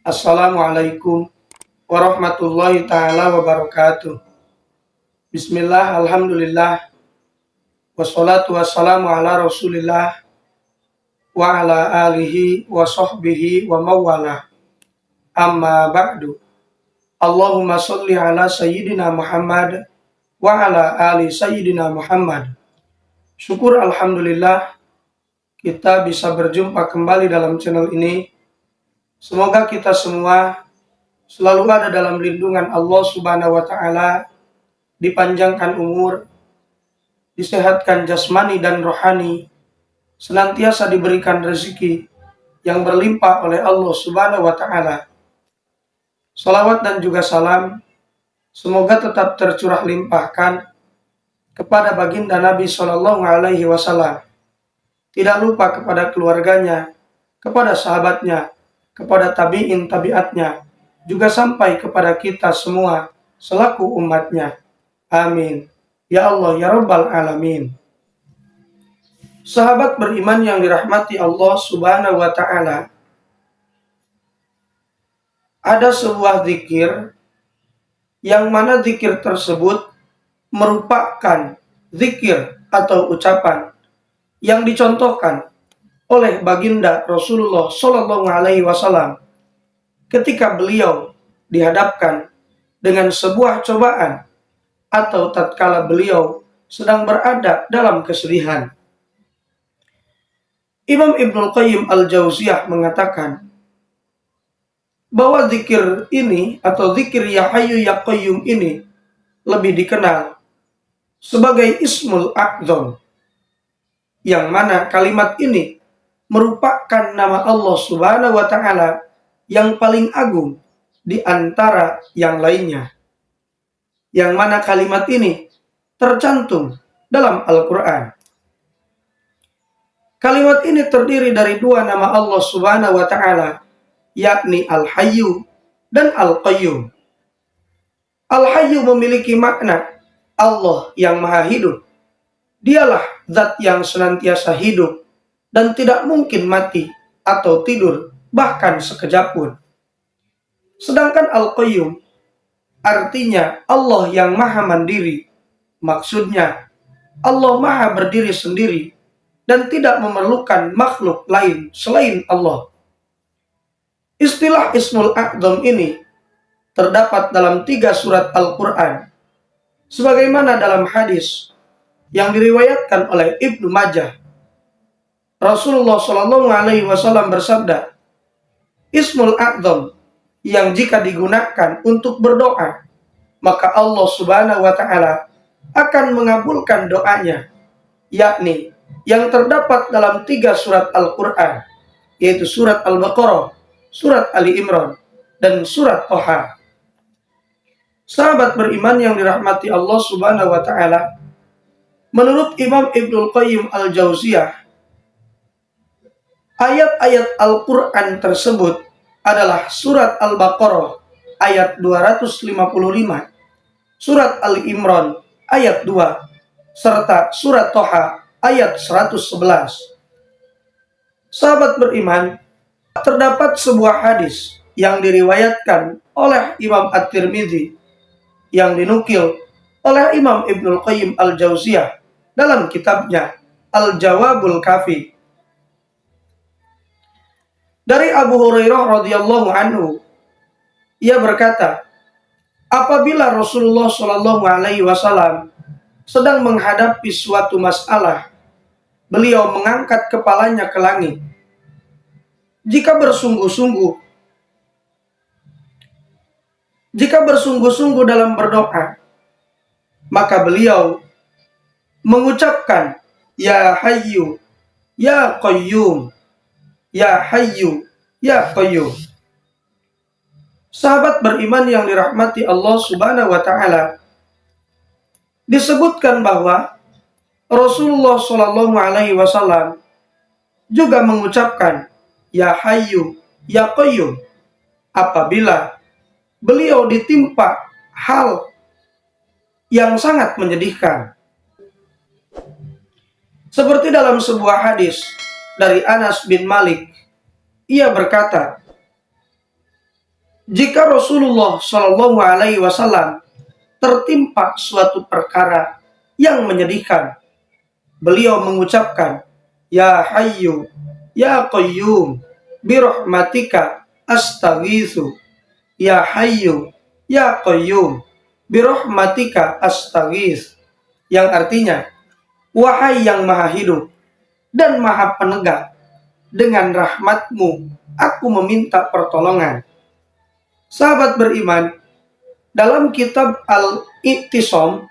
Assalamualaikum warahmatullahi taala wabarakatuh. Bismillah, alhamdulillah, wassalatu wassalamu ala rasulillah wa ala alihi wa sahbihi wa mawala. Amma ba'du. Allahumma sholli ala sayyidina Muhammad wa ala ali sayyidina Muhammad. Syukur alhamdulillah kita bisa berjumpa kembali dalam channel ini. Semoga kita semua selalu ada dalam lindungan Allah Subhanahu wa taala, dipanjangkan umur, disehatkan jasmani dan rohani, senantiasa diberikan rezeki yang berlimpah oleh Allah Subhanahu wa taala. Salawat dan juga salam semoga tetap tercurah limpahkan kepada baginda Nabi Shallallahu alaihi wasallam. Tidak lupa kepada keluarganya, kepada sahabatnya, kepada tabi'in tabi'atnya, juga sampai kepada kita semua selaku umatnya. Amin. Ya Allah, ya Rabbal Alamin. Sahabat beriman yang dirahmati Allah Subhanahu wa ta'ala, ada sebuah zikir yang mana zikir tersebut merupakan zikir atau ucapan yang dicontohkan oleh baginda Rasulullah Shallallahu alaihi wasallam ketika beliau dihadapkan dengan sebuah cobaan atau tatkala beliau sedang berada dalam kesedihan. Imam Ibnul Qayyim Al-Jauziyah mengatakan bahwa zikir ini atau zikir Ya Hayyu Ya Qayyum ini lebih dikenal sebagai Ismul A'dzam, yang mana kalimat ini merupakan nama Allah Subhanahu wa ta'ala yang paling agung di antara yang lainnya, yang mana kalimat ini tercantum dalam Al-Quran. Kalimat ini terdiri dari dua nama Allah Subhanahu wa ta'ala, yakni Al-Hayyu dan Al-Qayyum. Al-Hayyu memiliki makna Allah yang maha hidup. Dialah zat yang senantiasa hidup dan tidak mungkin mati atau tidur bahkan sekejap pun. Sedangkan Al-Qayyum artinya Allah yang maha mandiri. Maksudnya Allah maha berdiri sendiri dan tidak memerlukan makhluk lain selain Allah. Istilah Ismul A'dzam ini terdapat dalam 3 surat Al-Quran, sebagaimana dalam hadis yang diriwayatkan oleh Ibnu Majah. Rasulullah Shallallahu alaihi wasallam bersabda, Ismul A'dzam yang jika digunakan untuk berdoa, maka Allah Subhanahu wa ta'ala akan mengabulkan doanya, yakni yang terdapat dalam 3 surat Al-Quran, yaitu surat Al-Baqarah, surat Ali Imran, dan surat Toha. Sahabat beriman yang dirahmati Allah Subhanahu wa ta'ala, menurut Imam Ibnul Qayyim Al-Jauziyah, ayat-ayat Al-Quran tersebut adalah surat Al-Baqarah ayat 255, surat Ali Imran ayat 2, serta surat Toha ayat 111. Sahabat beriman, terdapat sebuah hadis yang diriwayatkan oleh Imam At-Tirmidzi yang dinukil oleh Imam Ibnul Qayyim Al-Jauziyah dalam kitabnya Al-Jawabul Kafi. Dari Abu Hurairah radhiyallahu anhu, ia berkata, apabila Rasulullah Shallallahu alaihi wasallam sedang menghadapi suatu masalah, beliau mengangkat kepalanya ke langit. Jika bersungguh-sungguh dalam berdoa, maka beliau mengucapkan, Ya Hayyu, Ya Qayyum, Ya Hayyu, Ya Qayyum. Sahabat beriman yang dirahmati Allah Subhanahu wa ta'ala, disebutkan bahwa Rasulullah Shallallahu alaihi wasallam juga mengucapkan Ya Hayyu, Ya Qayyum apabila beliau ditimpa hal yang sangat menyedihkan. Seperti dalam sebuah hadis dari Anas bin Malik, ia berkata, Jika Rasulullah Shallallahu Alaihi Wasallam tertimpa suatu perkara yang menyedihkan, beliau mengucapkan, Ya Hayyu, Ya Qayyum, birahmatika astaghitsu. Ya Hayyu, Ya Qayyum, birahmatika astaghits. Yang artinya, wahai yang maha hidup dan maha penegak, dengan rahmatmu aku meminta pertolongan. Sahabat beriman, dalam kitab Al-I'tisam,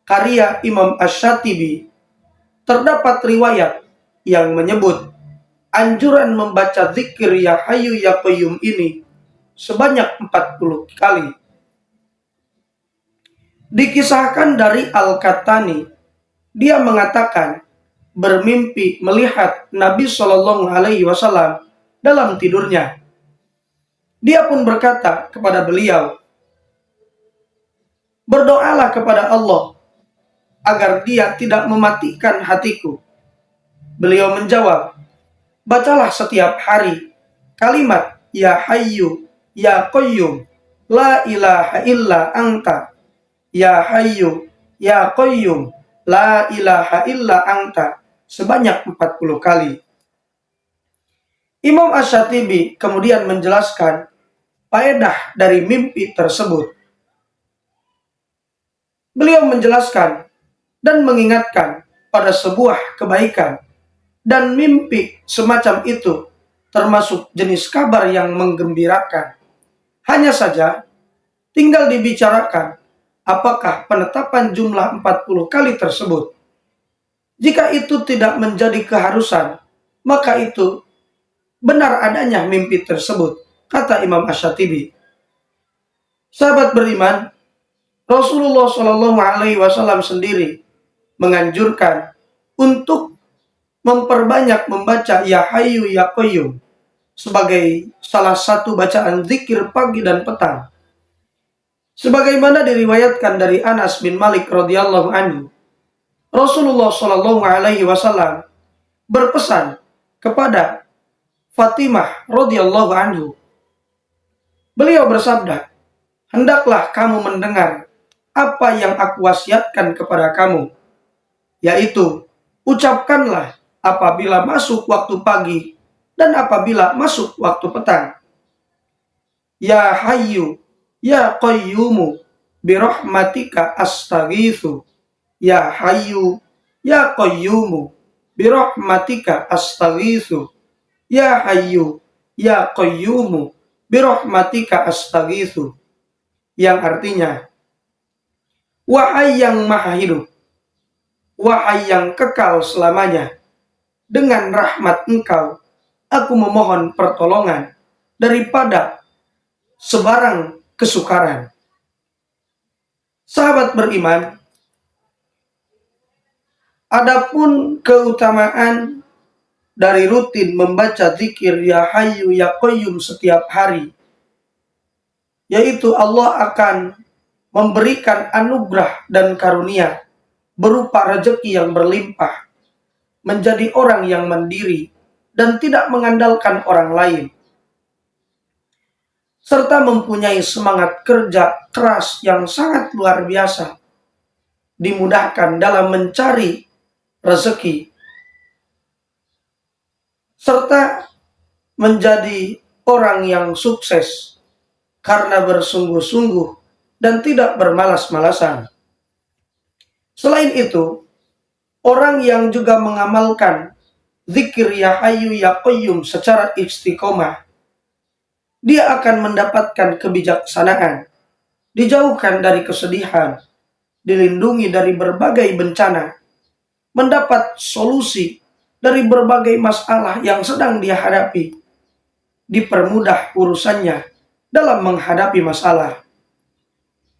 karya Imam Asy-Syatibi, terdapat riwayat yang menyebut anjuran membaca zikir Ya Hayyu Ya Qayyum ini sebanyak 40 kali. Dikisahkan dari Al-Qattani, dia mengatakan bermimpi melihat Nabi Shallallahu Alaihi Wasallam dalam tidurnya. Dia pun berkata kepada beliau, berdoalah kepada Allah agar dia tidak mematikan hatiku. Beliau menjawab, bacalah setiap hari kalimat Ya Hayyu Ya Qayyum, La ilaha illa anta. Ya Hayyu Ya Qayyum, La ilaha illa anta, sebanyak 40 kali. Imam Asy-Syatibi kemudian menjelaskan faedah dari mimpi tersebut. Beliau menjelaskan dan mengingatkan pada sebuah kebaikan, dan mimpi semacam itu termasuk jenis kabar yang menggembirakan. Hanya saja tinggal dibicarakan apakah penetapan jumlah 40 kali tersebut, jika itu tidak menjadi keharusan, maka itu benar adanya mimpi tersebut, kata Imam Asy-Syatibi. Sahabat beriman, Rasulullah Shallallahu Alaihi Wasallam sendiri menganjurkan untuk memperbanyak membaca Ya Hayyu Ya Qayyum sebagai salah satu bacaan zikir pagi dan petang. Sebagaimana diriwayatkan dari Anas bin Malik radhiyallahu anhu, Rasulullah Shallallahu Alaihi Wasallam berpesan kepada Fatimah radhiyallahu anhu. Beliau bersabda, hendaklah kamu mendengar apa yang aku wasiatkan kepada kamu, yaitu ucapkanlah apabila masuk waktu pagi dan apabila masuk waktu petang. Ya Hayyu Ya Qayyumu, birahmatika astaghitsu. Ya Hayyu Ya Qayyumu, birahmatika astaghitsu. Ya Hayyu Ya Qayyumu, birahmatika astaghitsu. Yang artinya, wahai yang maha hidup, wahai yang kekal selamanya, dengan rahmat engkau aku memohon pertolongan daripada sebarang kesukaran. Sahabat beriman, adapun keutamaan dari rutin membaca zikir Ya Hayyu Ya Qayyum setiap hari, yaitu Allah akan memberikan anugerah dan karunia berupa rezeki yang berlimpah, menjadi orang yang mandiri dan tidak mengandalkan orang lain, serta mempunyai semangat kerja keras yang sangat luar biasa, dimudahkan dalam mencari rezeki, serta menjadi orang yang sukses karena bersungguh-sungguh dan tidak bermalas-malasan. Selain itu, orang yang juga mengamalkan zikir Ya Hayyu Ya Qayyum secara istiqomah, dia akan mendapatkan kebijaksanaan, dijauhkan dari kesedihan, dilindungi dari berbagai bencana, mendapat solusi dari berbagai masalah yang sedang dia hadapi, dipermudah urusannya dalam menghadapi masalah.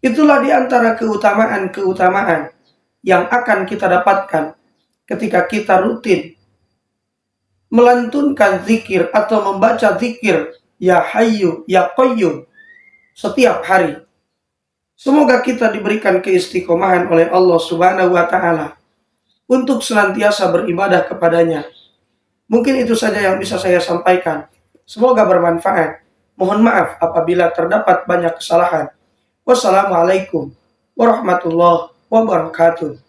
Itulah di antara keutamaan-keutamaan yang akan kita dapatkan ketika kita rutin melantunkan zikir atau membaca zikir Ya Hayyu Ya Qayyum setiap hari. Semoga kita diberikan keistiqomahan oleh Allah Subhanahu wa Ta'ala untuk senantiasa beribadah kepadanya. Mungkin itu saja yang bisa saya sampaikan. Semoga bermanfaat. Mohon maaf apabila terdapat banyak kesalahan. Wassalamualaikum warahmatullahi wabarakatuh.